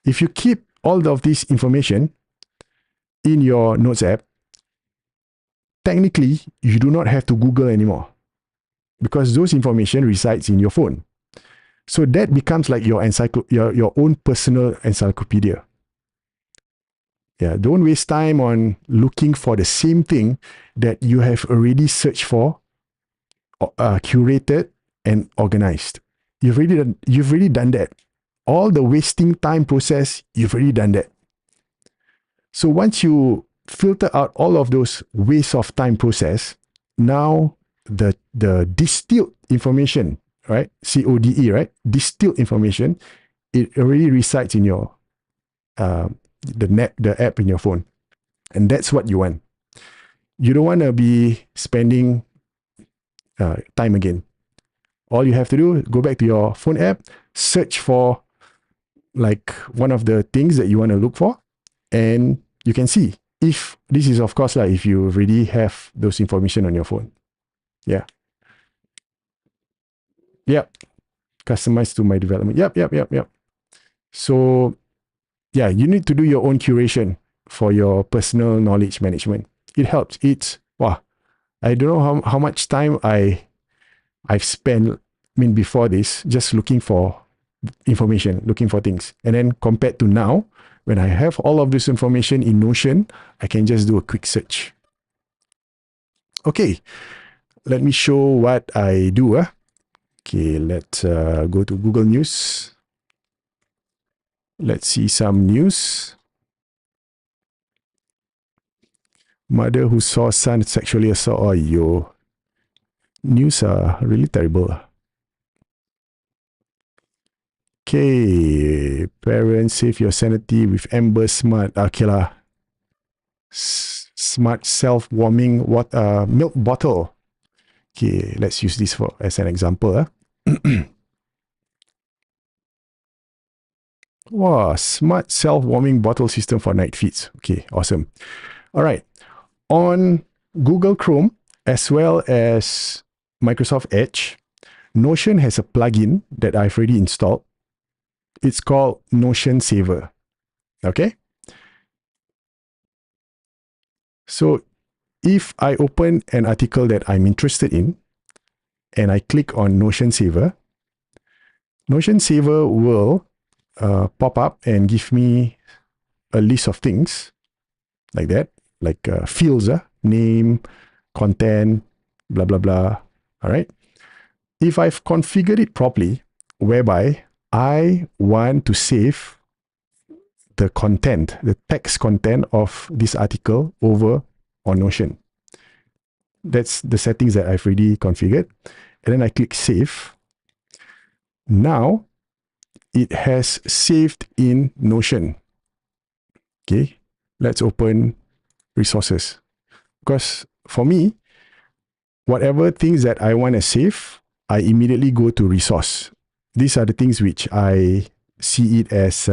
If you keep all of this information in your Notes app, technically, you do not have to Google anymore because those information resides in your phone. So that becomes like your own personal encyclopedia. Yeah, don't waste time on looking for the same thing that you have already searched for, curated, and organized. You've already done that. All the wasting time process, you've already done that. So once you filter out all of those waste of time process, now the distilled information, right? CODE, right? Distilled information, it already resides in your the app in your phone. And that's what you want. You don't want to be spending time again. All you have to do is go back to your phone app, search for like one of the things that you want to look for, and you can see if this is, of course, like if you already have those information on your phone. Yeah. Yep. Customized to my development. Yep. So yeah, you need to do your own curation for your personal knowledge management. It helps. I don't know how much time I've spent, before this, just looking for information, looking for things. And then compared to now, when I have all of this information in Notion, I can just do a quick search. Okay, let me show what I do. Okay, let's go to Google News. Let's see some news. Mother who saw son sexually assault. Oh, yo. News are really terrible. Okay, parents, save your sanity with Amber Smart. Okay lah. Smart self-warming milk bottle. Okay, let's use this as an example. Wow, smart self-warming bottle system for night feeds. Okay, awesome. All right. On Google Chrome, as well as Microsoft Edge, Notion has a plugin that I've already installed. It's called Notion Saver. Okay. So if I open an article that I'm interested in and I click on Notion Saver will pop up and give me a list of things like that, like fields, name, content, blah, blah, blah. All right. If I've configured it properly, whereby I want to save the content, the text content of this article over on Notion. That's the settings that I've already configured. And then I click save. Now it has saved in Notion. Okay, let's open resources. Because for me, whatever things that I want to save, I immediately go to resource. These are the things which I see it as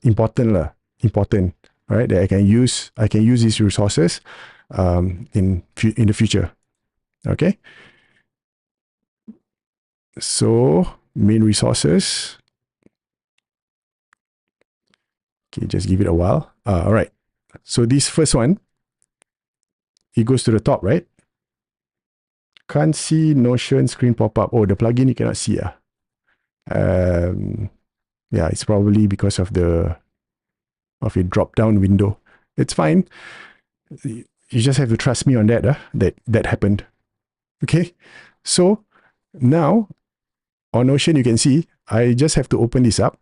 important, right? That I can use these resources in the future. Okay. So main resources. Okay, just give it a while. All right. So this first one, it goes to the top, right? Can't see Notion screen pop up. Oh, the plugin you cannot see. Yeah, it's probably because of a drop down window. It's fine. You just have to trust me on that. That happened. Okay. So now on Notion, you can see I just have to open this up.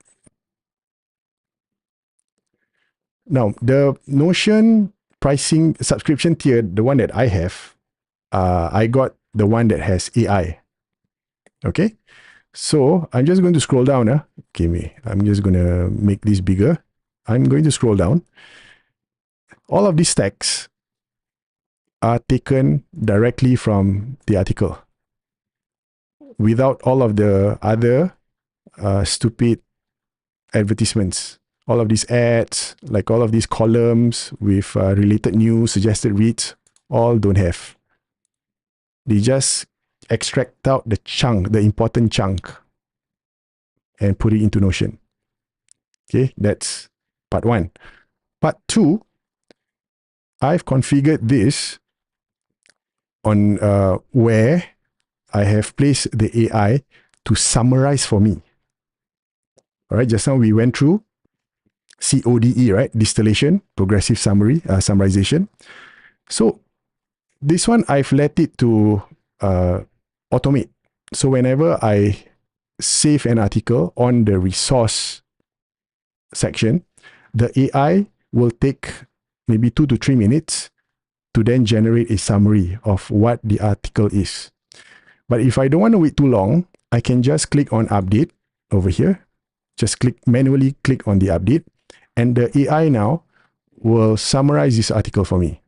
Now the Notion pricing subscription tier, the one that I have, I got the one that has AI. Okay. So I'm just going to scroll down. Okay, I'm just going to make this bigger. I'm going to scroll down. All of these texts are taken directly from the article without all of the other stupid advertisements. All of these ads, like all of these columns with related news, suggested reads, all don't have. They just extract out the important chunk, and put it into Notion. Okay, that's part one. Part two, I've configured this on where I have placed the AI to summarize for me. All right, just now we went through CODE, right? Distillation, progressive summary, summarization. So this one, I've let it to automate. So whenever I save an article on the resource section, the AI will take maybe 2 to 3 minutes to then generate a summary of what the article is. But if I don't want to wait too long, I can just click on update over here. Just manually click on the update, and the AI now will summarize this article for me.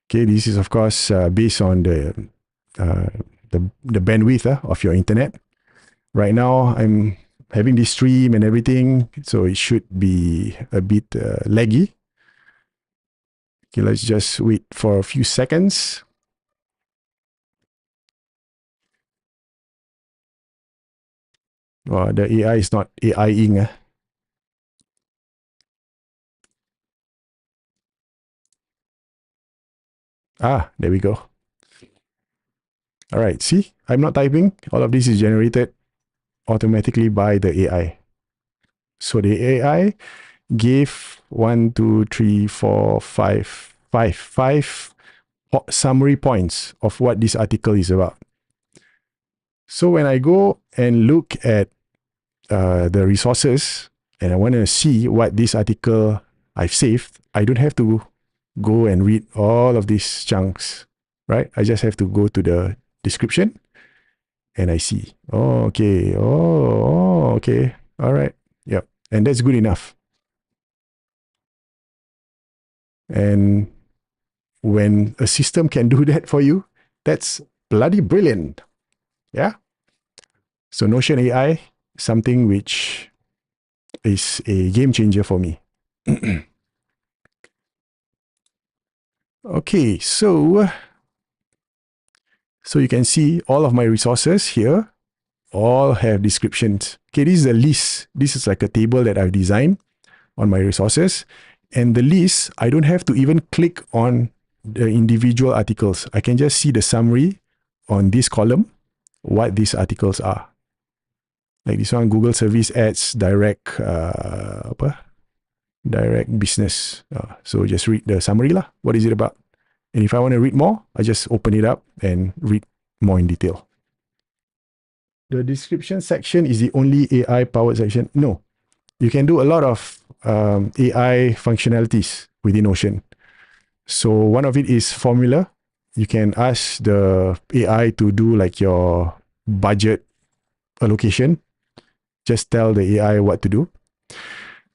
Okay, this is of course based on the bandwidth of your internet. Right now, I'm having this stream and everything, so it should be a bit laggy. Okay, let's just wait for a few seconds. Oh, the AI is not AI-ing. There we go. All right, see, I'm not typing. All of this is generated automatically by the AI. So the AI gave 1, 2, 3, 4, 5 summary points of what this article is about. So when I go and look at the resources and I want to see what this article I've saved, I don't have to go and read all of these chunks, right? I just have to go to the description and I see, okay. All right. Yep. And that's good enough. And when a system can do that for you, that's bloody brilliant. Yeah. So Notion AI, something which is a game changer for me. Okay, so you can see all of my resources here all have descriptions. Okay, this is a list. This is like a table that I've designed on my resources. And the list, I don't have to even click on the individual articles. I can just see the summary on this column, what these articles are. Like this one, Google Service Ads, direct business. So just read the summary lah. What is it about? And if I want to read more, I just open it up and read more in detail. The description section is the only AI powered section. No, you can do a lot of AI functionalities within Notion. So one of it is formula. You can ask the AI to do like your budget allocation. Just tell the AI what to do.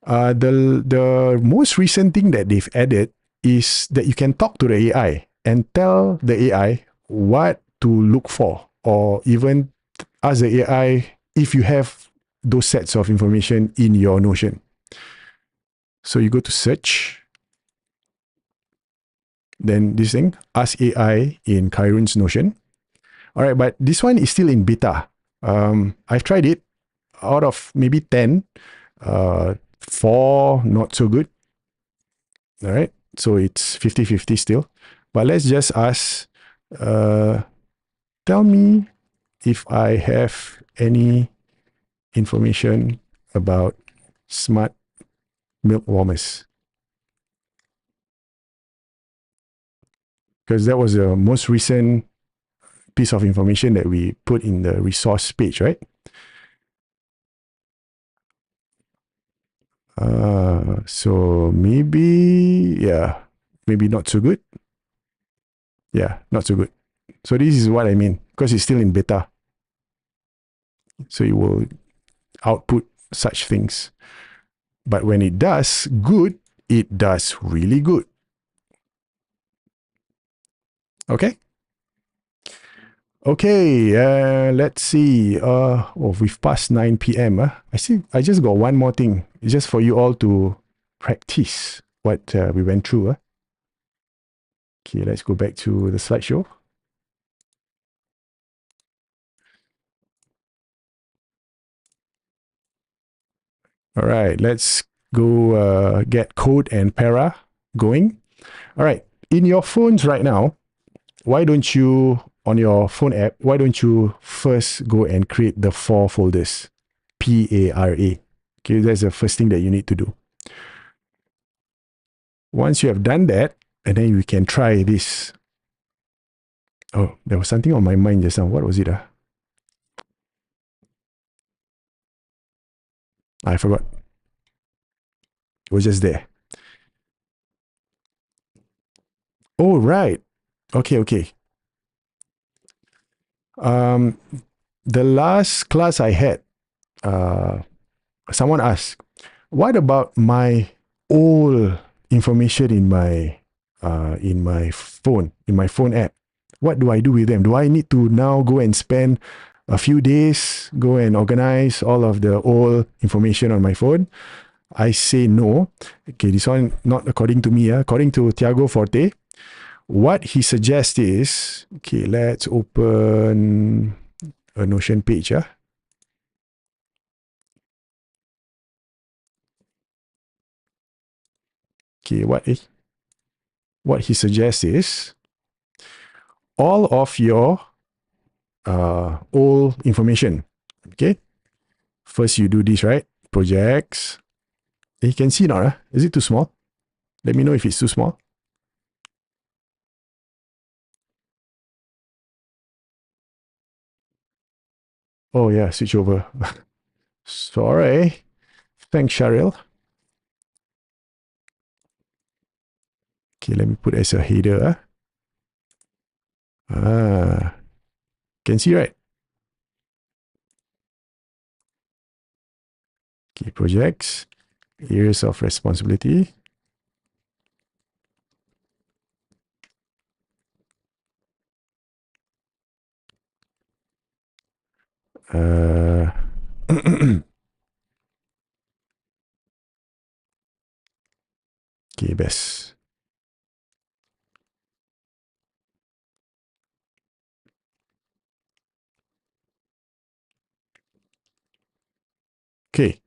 The most recent thing that they've added is that you can talk to the AI and tell the AI what to look for, or even ask the AI if you have those sets of information in your Notion. So you go to search, then this thing, ask AI in Khairun's Notion. All right, but this one is still in beta. I've tried it. Out of maybe 10, 4 not so good. All right, so it's 50-50 still. But let's just ask, tell me if I have any information about smart milk warmers. Because that was the most recent piece of information that we put in the resource page, right? So maybe, yeah, maybe not so good. Yeah, not so good. So this is what I mean, because it's still in beta. So it will output such things. But when it does good, it does really good. Okay? Okay, let's see. We've passed 9 p.m. I just got one more thing. It's just for you all to practice what we went through. Okay, let's go back to the slideshow. All right, let's go get code and para going. All right, in your phones right now, why don't you, on your phone app, why don't you first go and create the 4 folders? PARA. Okay, that's the first thing that you need to do. Once you have done that, and then you can try this. Oh, there was something on my mind just now. What was it? I forgot. It was just there. Oh, right. Okay. The last class I had, someone asked, what about my old information in my phone app? What do I do with them? Do I need to now go and spend a few days, go and organize all of the old information on my phone? I say no. Okay, this one not according to me. According to Tiago Forte, what he suggests is, okay, let's open a Notion page. Okay, what he suggests is all of your old information. Okay, first you do this, right? Projects. You can see now. Is it too small? Let me know if it's too small. Oh yeah, switch over. Sorry. Thanks, Cheryl. Okay, let me put as a header. Can see, right? Okay, projects, areas of responsibility. Okay, best. Okay.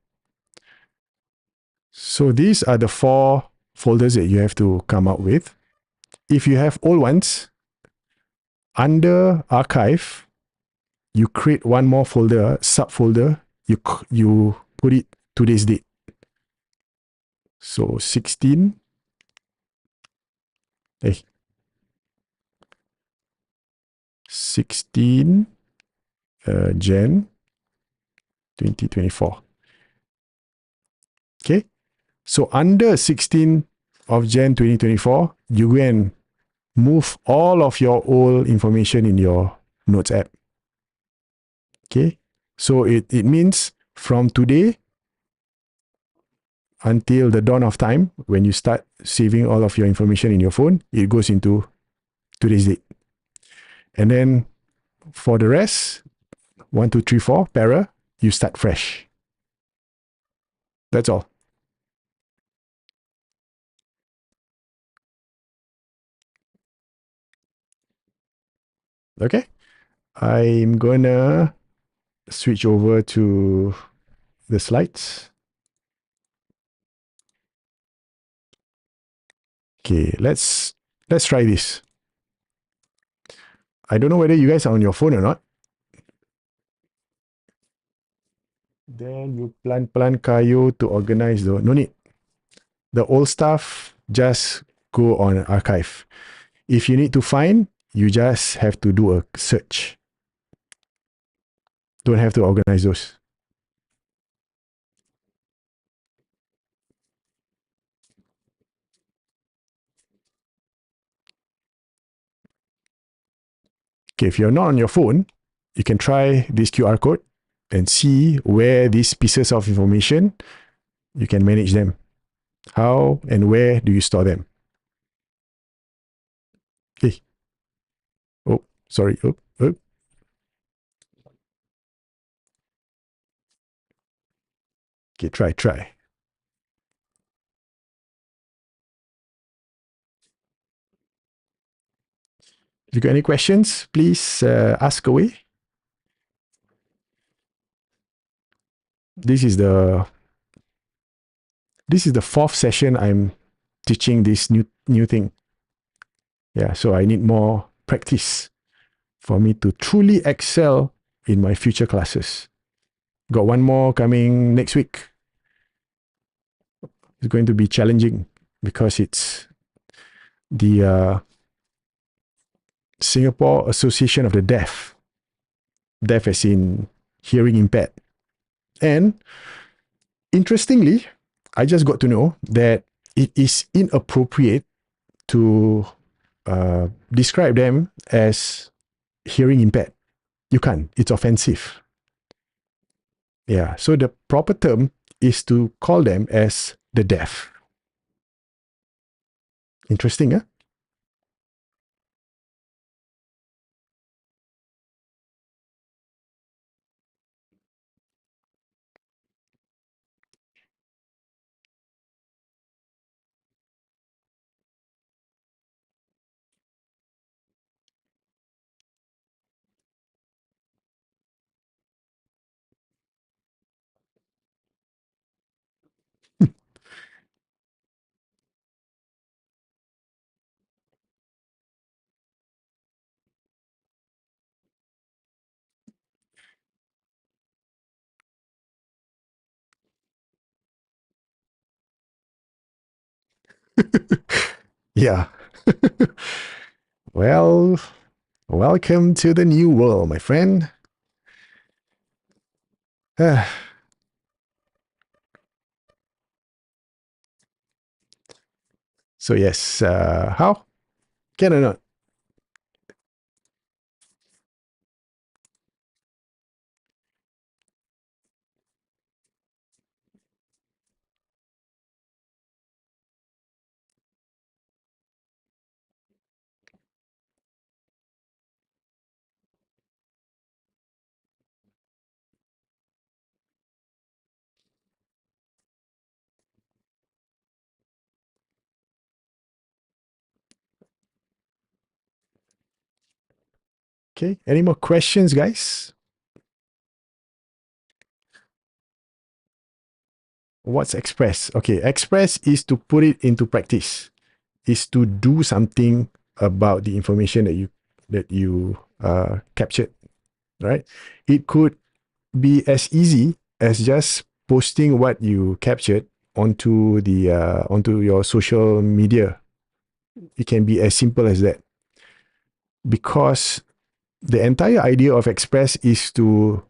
So these are the 4 folders that you have to come up with. If you have old ones, under archive, you create one more folder, subfolder, you put it today's date. So 16, 16 Jan 2024. Okay. So under 16 of Jan 2024, you go and move all of your old information in your Notes app. Okay. So it means from today, until the dawn of time, when you start saving all of your information in your phone, it goes into today's date. And then for the rest, 1, 2, 3, 4, para, you start fresh. That's all. Okay. I'm gonna switch over to the slides. Okay, let's try this. I don't know whether you guys are on your phone or not. Then you pelan-pelan kayu to organize the, no need. The old stuff, just go on archive. If you need to find, you just have to do a search. Don't have to organize those. Okay, if you're not on your phone, you can try this QR code and see where these pieces of information, you can manage them. How and where do you store them? Okay. Oh, sorry. Oh. Okay, try. If you got any questions, please ask away. This is the fourth session I'm teaching this new thing. Yeah, so I need more practice for me to truly excel in my future classes. Got one more coming next week. It's going to be challenging because it's the Singapore Association of the Deaf. Deaf as in hearing impaired. And interestingly, I just got to know that it is inappropriate to describe them as hearing impaired. You can't. It's offensive. Yeah. So the proper term is to call them as the deaf. Interesting, huh? Yeah. Well, welcome to the new world, my friend. So yes, how? Can or not? Okay. Any more questions, guys? What's express? Okay, express is to put it into practice. Is to do something about the information that you captured, right? It could be as easy as just posting what you captured onto the onto your social media. It can be as simple as that. Because the entire idea of express is to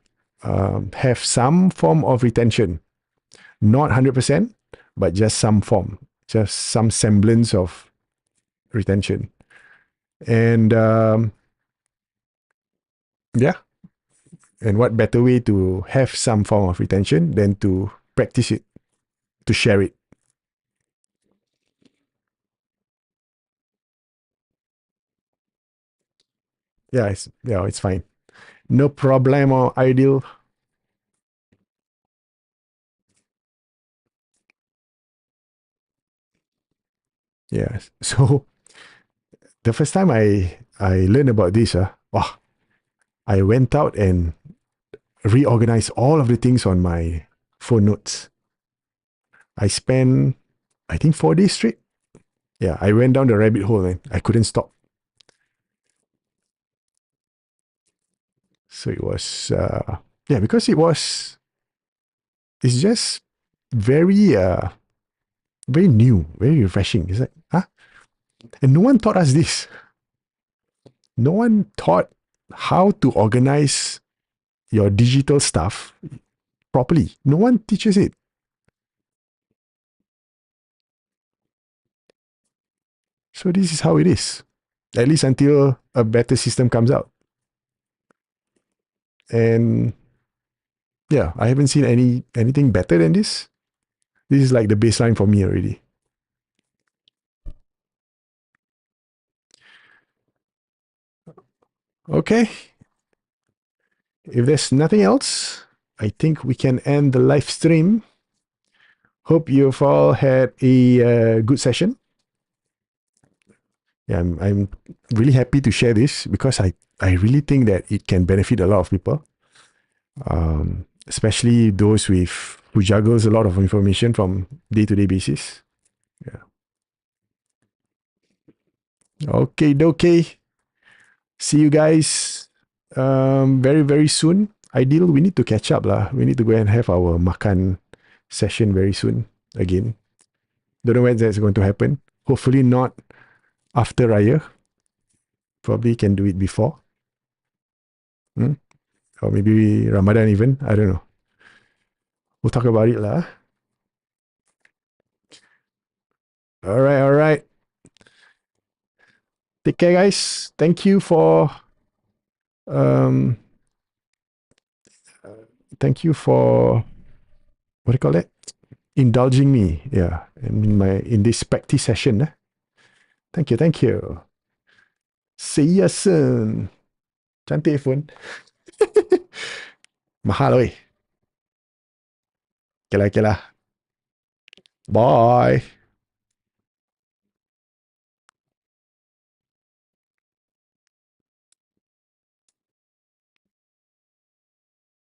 have some form of retention, not 100%, but just some form, just some semblance of retention. And yeah, and what better way to have some form of retention than to practice it, to share it. Yeah, it's fine. No problemo, Ideal. Yes. So the first time I learned about this, wow, I went out and reorganized all of the things on my phone notes. I spent, I think, 4 days straight. Yeah, I went down the rabbit hole and I couldn't stop. So it was, yeah, because it's just very, very new, very refreshing. It's like, huh? And no one taught us this. No one taught how to organize your digital stuff properly. No one teaches it. So this is how it is, at least until a better system comes out. And yeah, I haven't seen anything better than this. This is like the baseline for me already. Okay. If there's nothing else, I think we can end the live stream. Hope you've all had a good session. Yeah, I'm really happy to share this because I really think that it can benefit a lot of people, especially those who juggles a lot of information from day-to-day basis. Yeah. Okay, okay. See you guys very, very soon. Ideal, we need to catch up lah. We need to go and have our makan session very soon again. Don't know when that's going to happen. Hopefully not after Raya. Probably can do it before. Hmm? Or maybe Ramadan even. I don't know. We'll talk about it lah. All right, all right. Take care, guys. Um thank you for what do you call it? Indulging me. Yeah. In this practice session. Thank you, thank you. See you soon. Cantik phone. Mahal oi. Okay lah, okay lah. Bye.